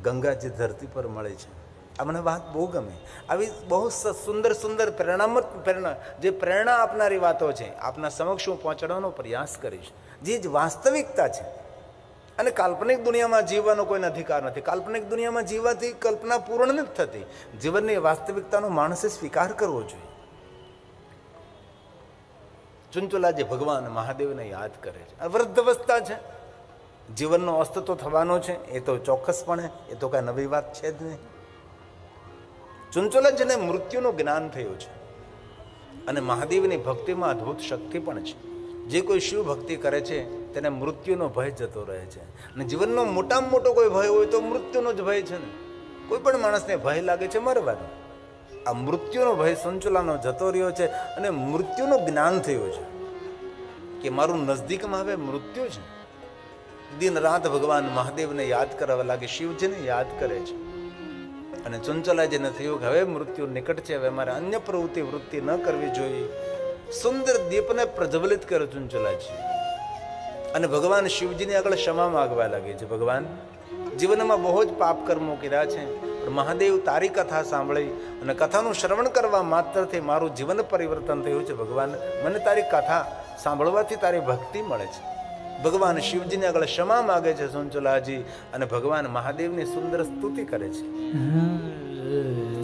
ગંગાજી ધરતી પર મળે છે. આ મને વાત બહુ ગમે. આવી બહુ સુંદર સુંદર પ્રેરણા જે પ્રેરણા આપનારી વાતો છે આપના સમક્ષ હું પહોંચાડવાનો પ્રયાસ કરીશ, જે જ વાસ્તવિકતા છે. અને કાલ્પનિક દુનિયામાં જીવવાનો કોઈ અધિકાર નથી. કાલ્પનિક દુનિયામાં જીવવાથી કલ્પના પૂર્ણ નથી થતી. જીવનની વાસ્તવિકતાનો માણસે સ્વીકાર કરવો જોઈએ. ચુંચુલાજી ભગવાન મહાદેવને યાદ કરે છે. આ વૃદ્ધાવસ્થા છે, જીવનનો અસ્તિત્વ થવાનો છે, એ તો ચોક્કસપણે, એ તો કાંઈ નવી વાત છે જ નહીં. ચુંચુલાજીને મૃત્યુનું જ્ઞાન થયું છે અને મહાદેવની ભક્તિમાં અદ્ભુત શક્તિ પણ છે. જે કોઈ શિવ ભક્તિ કરે છે તેને મૃત્યુનો ભય જતો રહે છે. અને જીવનનો મોટામાં મોટો કોઈ ભય હોય તો મૃત્યુનો જ ભય છે ને. કોઈ પણ માણસને ભય લાગે છે મરવાનો, આ મૃત્યુનો ભય ચુંચુલાનો જતો રહ્યો છે અને મૃત્યુનું જ્ઞાન થયું છે કે મારું નજદીકમાં હવે મૃત્યુ છે. દિન રાત ભગવાન મહાદેવને યાદ કરવા લાગે, શિવજીને યાદ કરે છે. અને ચુંચુલાજીને થયું કે હવે મૃત્યુ નિકટ છે, હવે મારે અન્ય વૃત્તિ ન કરવી જોઈએ. સુંદર દીપને પ્રજ્વલિત કર્યો ચુંચુલાજી અને ભગવાન શિવજીની આગળ ક્ષમા માગવા લાગે છે. ભગવાન, જીવનમાં બહુ જ પાપ કર્મો કર્યા છે, પણ મહાદેવ તારી કથા સાંભળી અને કથાનું શ્રવણ કરવા માત્રથી મારું જીવન પરિવર્તન થયું છે. ભગવાન, મને તારી કથા સાંભળવાથી તારી ભક્તિ મળે છે. ભગવાન શિવજીને આગળ ક્ષમા માગે છે ચુંચુલાજી અને ભગવાન મહાદેવની સુંદર સ્તુતિ કરે છે.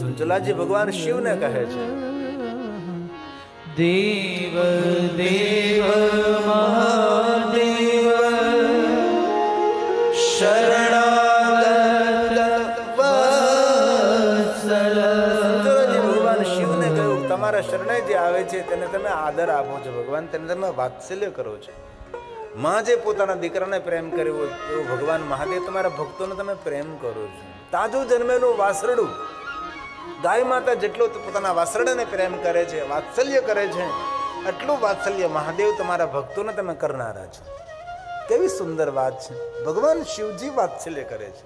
ચુંચુલાજી ભગવાન શિવને કહે છે, દેવ દેવ મહાદેવ શરણાગત વત્સલ. ભગવાન શિવને કહ્યું તમારા શરણે જે આવે છે તેને તમે આદર આપો છો. ભગવાન, તેને તમે વાત્સલ્ય કરો છો. માં જે પોતાના દીકરાને પ્રેમ કર્યો એવો ભગવાન મહાદેવ તમારા ભક્તોને તમે પ્રેમ કરો છો. તાજું જન્મેલું વાસરડું, ગાય માતા જેટલો પોતાના વાસરડાને પ્રેમ કરે છે, વાત્સલ્ય કરે છે, એટલું વાત્સલ્ય મહાદેવ તમારા ભક્તોને તમે કરનારા છો. કેવી સુંદર વાત છે. ભગવાન શિવજી વાત્સલ્ય કરે છે.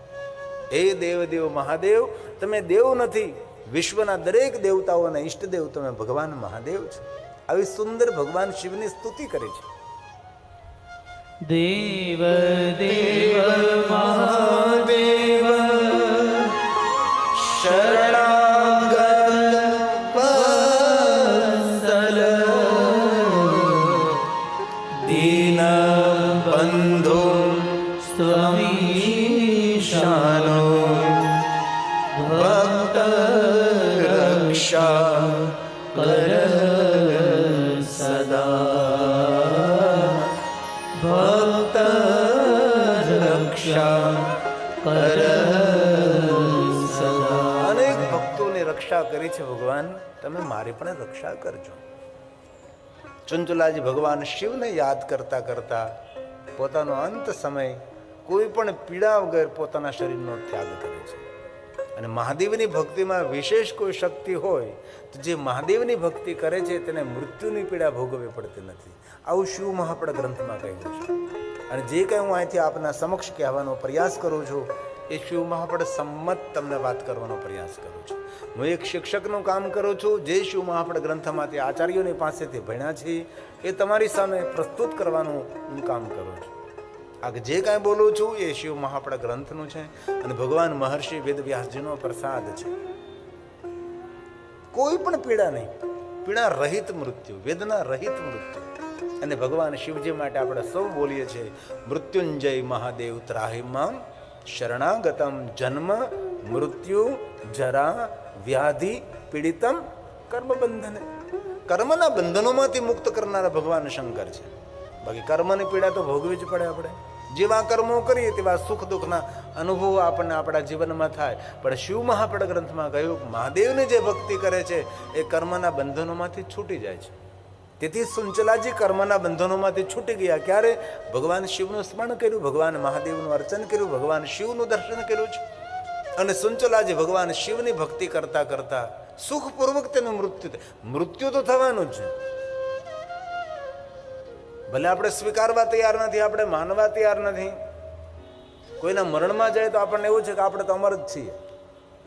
હે દેવદેવ મહાદેવ, તમે દેવ નથી, વિશ્વના દરેક દેવતાઓના ઈષ્ટદેવ તમે ભગવાન મહાદેવ છો. આવી સુંદર ભગવાન શિવની સ્તુતિ કરી છે. દેવ દેવ મહાદેવ શરણાગત વત્સલ દીન બંધુ સ્વમીશાનો ભક્ત રક્ષા કર સદા. ભક્ત રક્ષા કર સદા. અનેક ભક્તોની રક્ષા કરી છે ભગવાન, તમે મારી પણ રક્ષા કરજો. ચુંચુલાજી ભગવાન શિવને યાદ કરતા કરતા પોતાનો અંત સમય કોઈ પણ પીડા વગર પોતાના શરીરનો ત્યાગ કરે છે. અને મહાદેવની ભક્તિમાં વિશેષ કોઈ શક્તિ હોય તો જે મહાદેવની ભક્તિ કરે છે તેને મૃત્યુની પીડા ભોગવવી પડતી નથી. આવું શિવ મહાપડ ગ્રંથમાં કહ્યું છે. અને જે કંઈ હું અહીંથી આપના સમક્ષ કહેવાનો પ્રયાસ કરું છું એ શિવ મહાપડ સંમત તમને વાત કરવાનો પ્રયાસ કરું છું. હું એક શિક્ષકનું કામ કરું છું, જે શિવ મહાપડ ગ્રંથમાંથી આચાર્યોની પાસેથી ભણ્યા છે એ તમારી સામે પ્રસ્તુત કરવાનું હું કામ કરું છું. આ જે કાંઈ બોલું છું એ શિવ મહાપડ ગ્રંથનું છે અને ભગવાન મહર્ષિ વેદવ્યાસજીનો પ્રસાદ છે. કોઈ પણ પીડા નહીં, પીડા રહિત મૃત્યુ, વેદના રહિત મૃત્યુ. અને ભગવાન શિવજી માટે આપણે સૌ બોલીએ છીએ, મૃત્યુંજય મહાદેવ ત્રાહિ મામ શરણાગતમ જન્મ મૃત્યુ જરા વ્યાધિ પીડિતમ કર્મ બંધને. કર્મના બંધનોમાંથી મુક્ત કરનારા ભગવાન શંકર છે. બાકી કર્મની પીડા તો ભોગવી જ પડે. આપણે જેવા કર્મો કરીએ તેવા સુખ દુઃખના અનુભવો આપણને આપણા જીવનમાં થાય. પણ શિવ મહાપડ ગ્રંથમાં કહ્યું મહાદેવની જે ભક્તિ કરે છે એ કર્મના બંધનોમાંથી છૂટી જાય છે. તેથી ચુંચુલાજી કર્મના બંધનોમાંથી છૂટી ગયા. ક્યારે? ભગવાન શિવનું સ્મરણ કર્યું, ભગવાન મહાદેવનું અર્ચન કર્યું, ભગવાન શિવનું દર્શન કર્યું છે. અને ચુંચુલાજી ભગવાન શિવની ભક્તિ કરતા કરતા સુખપૂર્વક તેનું મૃત્યુ તો થવાનું જ છે. ભલે આપણે સ્વીકારવા તૈયાર નથી, આપણે માનવા તૈયાર નથી. કોઈના મરણમાં જાય તો આપણને એવું છે કે આપણે તો અમર જ છીએ,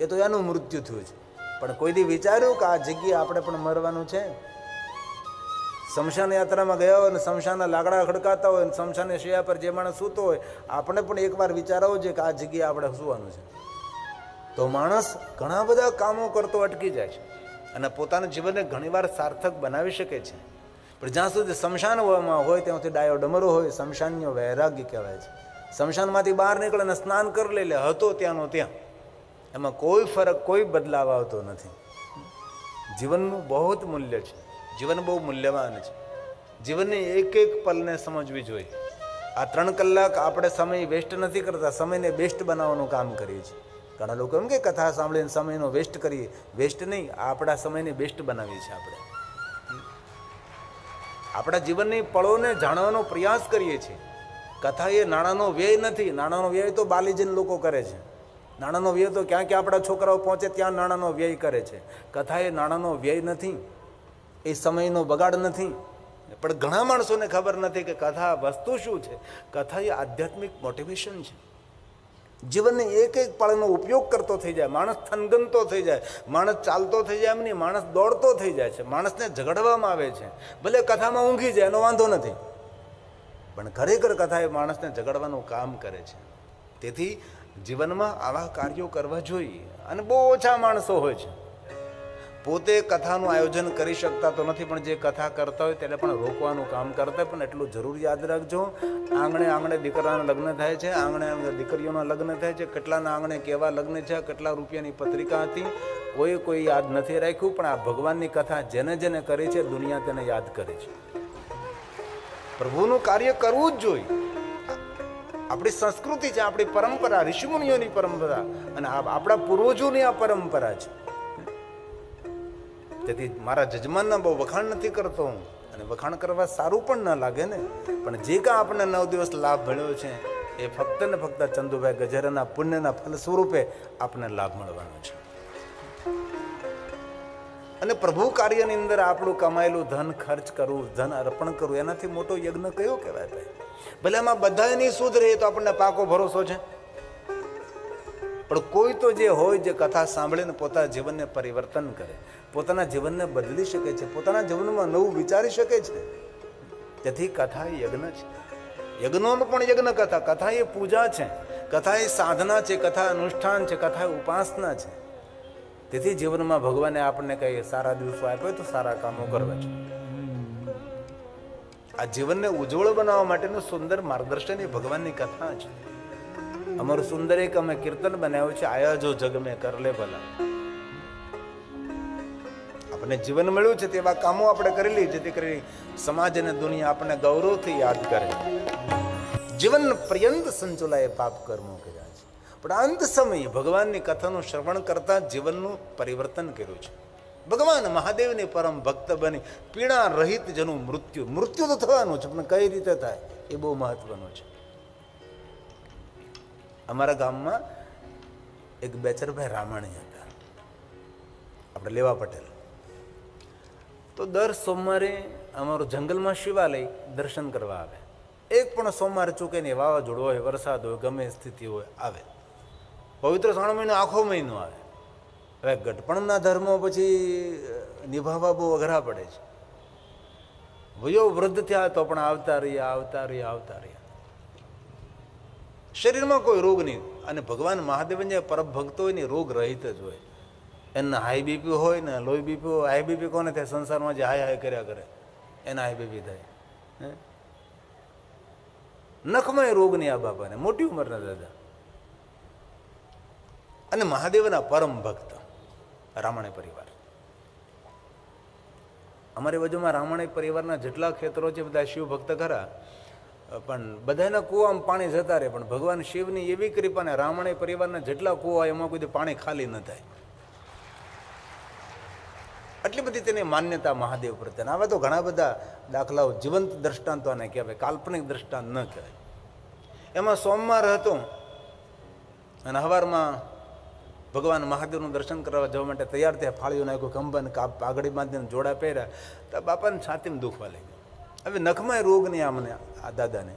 એ તો એનું મૃત્યુ થયું છે. પણ કોઈ દી વિચાર્યું કે આ જગ્યાએ આપણે પણ મરવાનું છે? શમશાન યાત્રામાં ગયા હોય અને શમશાનના લાકડા ખડકાતા હોય અને શમશાનની શૈયા પર જે માણસ સૂતો હોય, આપણે પણ એકવાર વિચારવું છે કે આ જગ્યાએ આપણે સૂવાનું છે. તો માણસ ઘણા બધા કામો કરતો અટકી જાય છે અને પોતાના જીવનને ઘણીવાર સાર્થક બનાવી શકે છે. પણ જ્યાં સુધી શમશાનમાં હોય ત્યાં સુધી ડાયો ડમરો હોય, શમશાનનો વૈરાગ્ય કહેવાય છે. શમશાનમાંથી બહાર નીકળે અને સ્નાન કરી લે, હતો ત્યાંનો ત્યાં, એમાં કોઈ ફરક, કોઈ બદલાવ આવતો નથી. જીવનનું બહુ જ મૂલ્ય છે, જીવન બહુ મૂલ્યવાન છે. જીવનની એક એક પલને સમજવી જોઈએ. આ 3 કલાક આપણે સમય વેસ્ટ નથી કરતા, સમયને બેસ્ટ બનાવવાનું કામ કરીએ છીએ. ઘણા લોકો એમ કે કથા સાંભળીને સમયનો વેસ્ટ કરીએ. વેસ્ટ નહીં, આપણા સમયને બેસ્ટ બનાવીએ છીએ. આપણે આપણા જીવનની પળોને જાણવાનો પ્રયાસ કરીએ છીએ. કથા એ નાણાંનો વ્યય નથી. નાણાંનો વ્યય તો બાલીજન લોકો કરે છે. નાણાંનો વ્યય તો ક્યાં ક્યાં આપણા છોકરાઓ પહોંચે ત્યાં નાણાંનો વ્યય કરે છે. કથા એ નાણાંનો વ્યય નથી, એ સમયનો બગાડ નથી. પણ ઘણા માણસોને ખબર નથી કે કથા વસ્તુ શું છે. કથા એ આધ્યાત્મિક મોટિવેશન છે. જીવનની એક એક પળનો ઉપયોગ કરતો થઈ જાય, માણસ થનગનતો થઈ જાય, માણસ ચાલતો થઈ જાય, એમ નહીં, માણસ દોડતો થઈ જાય છે. માણસને ઝઘડવામાં આવે છે. ભલે કથામાં ઊંઘી જાય, એનો વાંધો નથી, પણ ખરેખર કથા એ માણસને ઝઘડવાનું કામ કરે છે. તેથી જીવનમાં આવા કાર્યો કરવા જોઈએ. અને બહુ ઓછા માણસો હોય છે પોતે કથાનું આયોજન કરી શકતા તો નથી, પણ જે કથા કરતા હોય તેને પણ રોકવાનું કામ કરતા હોય. પણ એટલું જરૂર યાદ રાખજો, આંગણે આંગણે દીકરાના લગ્ન થાય છે, આંગણે આંગણે દીકરીઓના લગ્ન થાય છે. કેટલાના આંગણે કેવા લગ્ન છે, કેટલા રૂપિયાની પત્રિકા હતી, કોઈ યાદ નથી રાખ્યું. પણ આ ભગવાનની કથા જેને જેને કરી છે, દુનિયા તેને યાદ કરે છે. પ્રભુનું કાર્ય કરવું જ જોઈએ. આપણી સંસ્કૃતિ છે, આપણી પરંપરા, ઋષિમુનિઓની પરંપરા અને આપણા પૂર્વજોની આ પરંપરા છે. તેથી મારા જજમાનના બહુ વખાણ નથી કરતો હું, અને વખાણ કરવા સારું પણ ન લાગે ને. પણ જે કાં આપણને 9 દિવસ લાભ મળ્યો છે એ ફક્ત ને ફક્ત ચંદુભાઈ ગજેરાના પુણ્યના ફલ સ્વરૂપે આપણને લાભ મળવાનો છે. અને પ્રભુ કાર્યની અંદર આપણું કમાયેલું ધન ખર્ચ કરવું, ધન અર્પણ કરવું, એનાથી મોટો યજ્ઞ કયો કહેવાય ભાઈ? ભલે એમાં બધા નહીં સુધરે તો આપણને પાકો ભરોસો છે, પણ કોઈ તો જે હોય, જે કથા સાંભળીને પોતાના જીવનને પરિવર્તન કરે, પોતાના જીવનને બદલી શકે છે, પોતાના જીવનમાં નવું વિચારી શકે છે. તેથી કથા એ યજ્ઞ છે. યજ્ઞોનો પણ યજ્ઞ કથા. કથા એ પૂજા છે, કથા એ સાધના છે, કથા અનુષ્ઠાન છે, કથા એ ઉપાસના છે. તેથી જીવનમાં ભગવાને આપણને કઈ સારા દિવસો આપ્યો તો સારા કામો કરવા છે. આ જીવનને ઉજ્જવળ બનાવવા માટેનું સુંદર માર્ગદર્શન એ ભગવાનની કથા છે. અમારું સુંદર એક અમે કીર્તન બનાવ્યું છે, આયા જો જગ મેં કર લે ભલા. આપણને જીવન મળ્યું છે તેવા કામો આપણે કરેલી, જેથી કરી સમાજ અને દુનિયા આપણને ગૌરવથી યાદ કરે. જીવન પર્યંત સંચોલાએ પાપ કર્મો કર્યા છે, પણ અંત સમયે ભગવાનની કથાનું શ્રવણ કરતા જીવનનું પરિવર્તન કર્યું છે. ભગવાન મહાદેવની પરમ ભક્ત બની પીડા રહિત જેનું મૃત્યુ તો થવાનું છે, પણ કઈ રીતે થાય એ બહુ મહત્વનું છે. અમારા ગામમાં એક બેચરભાઈ રામાણી હતા, આપણે લેવા પટેલ. તો દર સોમવારે અમારું જંગલમાં શિવાલય દર્શન કરવા આવે. એક પણ સોમવારે ચૂકે નહીં, વાવાઝોડું હોય, વરસાદ હોય, ગમે સ્થિતિ હોય, આવે. પવિત્ર 3 મહિનો આખો મહિનો આવે. હવે ગઢપણના ધર્મો પછી નિભાવવા બહુ અઘરા પડે છે. વયો વૃદ્ધ થયા તો પણ આવતા રહ્યા. શરીરમાં કોઈ રોગ નહીં. અને ભગવાન મહાદેવ જે પરમ ભક્તો હોય ને રોગ રહિત જ હોય. એના હાઈ બીપી હોય ને લોહી બીપી હોય. હાઈ બીપી કોને થાય? સંસારમાં જે હાય કર્યા કરે એના હાઈ બીપી થાય. નખમાં રોગ નહીં આ બાપાને, મોટી ઉંમરના દાદા. અને મહાદેવના પરમ ભક્ત રામાણી પરિવાર. અમારી બાજુમાં રામાણી પરિવારના જેટલા ખેતરો છે બધા શિવ ભક્ત ખરા, પણ બધાના કૂવામાં પાણી જતા રહે. પણ ભગવાન શિવની એવી કૃપાને રામાણી પરિવારના જેટલા કૂવા એમાં કોઈ પાણી ખાલી ન થાય. આટલી બધી તેની માન્યતા મહાદેવ પ્રત્યે. આવા તો ઘણા બધા દાખલાઓ, જીવંત દ્રષ્ટાંતો આને કહેવાય, કાલ્પનિક દ્રષ્ટાંત ન કહેવાય. એમાં સોમવાર હતો અને સવારમાં ભગવાન મહાદેવનું દર્શન કરવા જવા માટે તૈયાર થયા. ફાળીઓ નાખ્યું, ખંભાને પાઘડી બાંધીને જોડા પહેર્યા, તો બાપાને છાતીમાં દુખવા લાગ્યું. હવે નખમાં રોગ નહીં આમને, આ દાદાને,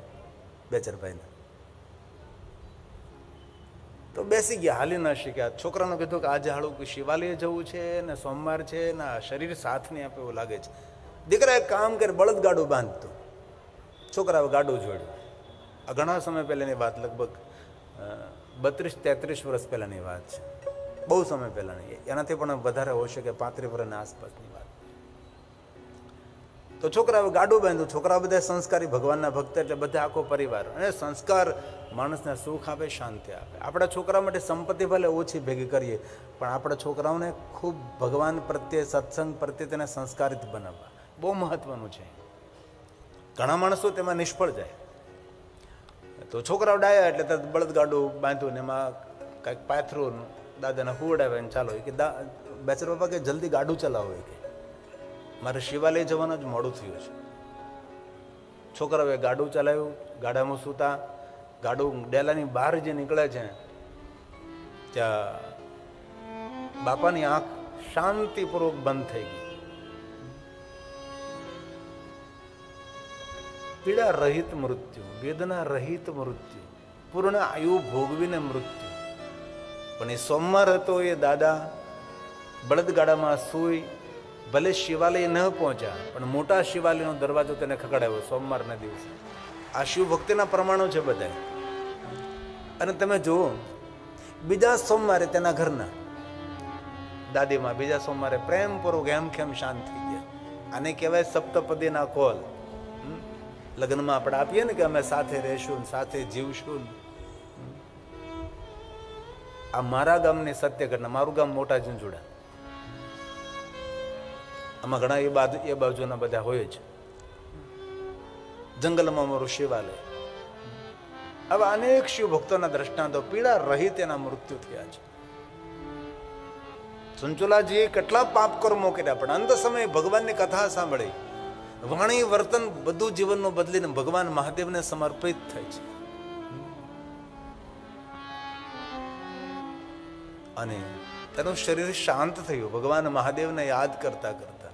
બેચરભાઈને. તો બેસી ગયા, હાલી ન શીખ્યા. છોકરાને કીધું કે આજે હાળું શિવાલય જવું છે ને સોમવાર છે ને શરીર સાથ નહીં આપે એવું લાગે છે. દીકરા એક કામ કરે, બળદ ગાડું બાંધતું. છોકરાએ ગાડું જોડ્યું. આ ઘણા સમય પહેલાંની વાત, લગભગ 32-33 વર્ષ પહેલાંની વાત છે. બહુ સમય પહેલાંની, એનાથી પણ વધારે હોઈ શકે, 35 વર્ષની આસપાસની વાત. તો છોકરાઓ ગાડું બાંધ્યું. છોકરા બધા સંસ્કારી, ભગવાનના ભક્ત, એટલે બધા આખો પરિવાર. અને સંસ્કાર માણસને સુખ આપે, શાંતિ આપે. આપણા છોકરા માટે સંપત્તિ ભલે ઓછી ભેગી કરીએ, પણ આપણા છોકરાઓને ખૂબ ભગવાન પ્રત્યે, સત્સંગ પ્રત્યે તેને સંસ્કારિત બનાવવા બહુ મહત્વનું છે. ઘણા માણસો તેમાં નિષ્ફળ જાય. તો છોકરાઓ ડાયા એટલે તરત બળદગાડું બાંધ્યું ને એમાં કાંઈક પાથરું, દાદાને હુવડાવે ને ચાલો. કે બેચર બાપા કે જલ્દી ગાડું ચલાવો, કે મારે શિવાલય જવાનું જ મોડું થયું છે. છોકરાઓએ ગાડું ચલાવ્યું, ગાડામાં સૂતા. ગાડું ડેલાની બહાર જે નીકળે છે ત્યાં બાપાની આંખ શાંતિપૂર્વક બંધ થઈ ગઈ. પીડા રહિત મૃત્યુ, વેદના રહિત મૃત્યુ, પૂર્ણ આયુ ભોગવીને મૃત્યુ. પણ એ સોમવાર હતો, એ દાદા બળદગાડામાં સૂઈ, ભલે શિવાલય ન પહોંચ્યા, પણ મોટા શિવાલયનો દરવાજો તેને ખખડાવ્યો સોમવારના દિવસે. આ શિવ ભક્તિના પ્રમાણો છે બધા. અને તમે જુઓ, બીજા સોમવારે તેના ઘરના દાદીમાં બીજા સોમવારે પ્રેમપૂર્વક હેમખેમ શાંત થઈ ગયા. આને કહેવાય સપ્તપદીના કોલ. લગ્નમાં આપણે આપીએ ને કે અમે સાથે રહેશું, સાથે જીવશું. આ મારા ગામની સત્ય ઘટના. મારું ગામ મોટા ઝીંઝુડા. આમાં ઘણા એ બાજુના બધા હોય છે. જંગલમાં અમારું શિવાલય. હવે અનેક શિવ ભક્તોના દ્રષ્ટાંતો પીડા રહિત એના મૃત્યુ થયા છે. ચંચુલાજીએ કેટલા પાપ કર્મો કર્યા, પણ અંત સમયે ભગવાનની કથા સાંભળી, વાણી વર્તન બધું જીવનનું બદલીને ભગવાન મહાદેવને સમર્પિત થાય છે. અને તેનું શરીર શાંત થયું ભગવાન મહાદેવને યાદ કરતા કરતા.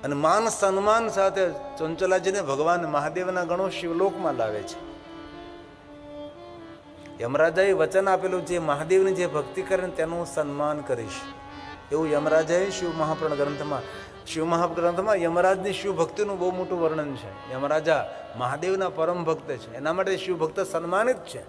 અને માન સન્માન સાથે ચંચલાજીને ભગવાન મહાદેવના ગણો શિવલોકમાં લાવે છે. યમરાજાએ વચન આપેલું, જે મહાદેવની જે ભક્તિ કરે તેનું સન્માન કરીશ, એવું યમરાજાએ શિવ મહાગ્રંથમાં યમરાજની શિવ ભક્તિનું બહુ મોટું વર્ણન છે. યમરાજા મહાદેવના પરમ ભક્ત છે, એના માટે શિવ ભક્ત સન્માનિત છે.